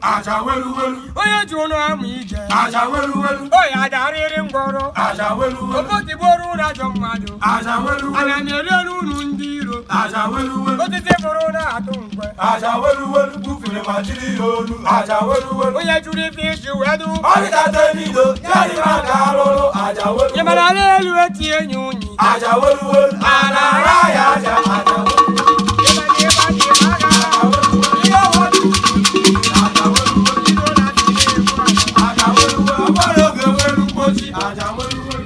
Aja welu welu. Oya juno amije. Aja welu welu. Oya dariri ngoro. Aja welu welu. Opoti boru na jomado. Aja welu welu. Ananyere lulu ndiro. Aja welu welu. Otite boru na atunkwe. Aja welu welu. Bufile majiri yolu. Aja welu welu. Oya juri fishi wedu. Orita tenido. Yari makarolo. Aja welu welu. Yamana lelu etie nyunyi. Aja welu welu. Anara ya aja. Aja welu welu.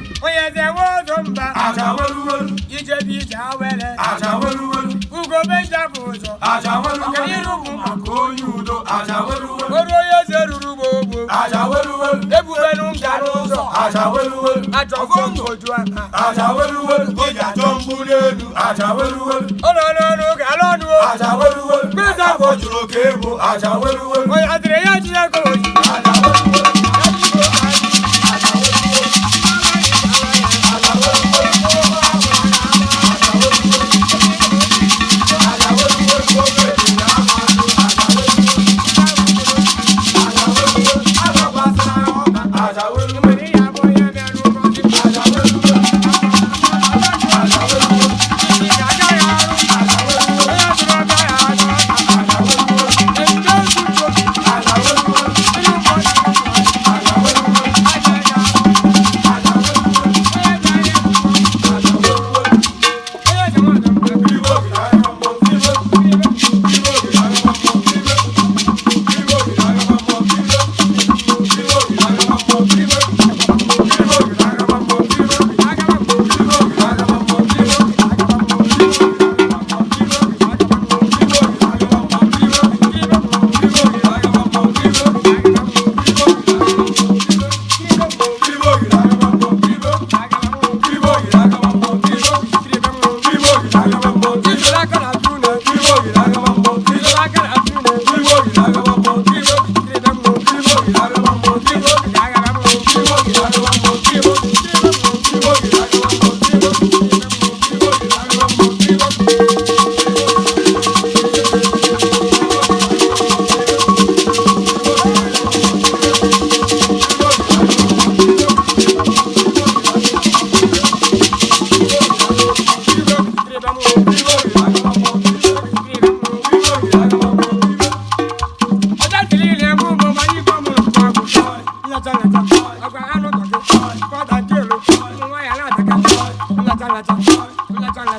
Aja welu welu. Ije bi jawele. Aja welu welu. Ugo benja fuzo. Aja welu welu. Kaniru Akonyudo. Aja welu welu. Oroye zeruru bobo. Aja welu welu. Ebubenu mjanuzo. Aja welu welu. Ajofongo juana. Aja welu welu. Oja tombulelu. Aja welu welu. Olololo galonu. Aja welu welu. Beza Ojuro kebo. Aja welu welu. Oya adire ya jile koji. Aja welu welu.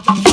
Let's go.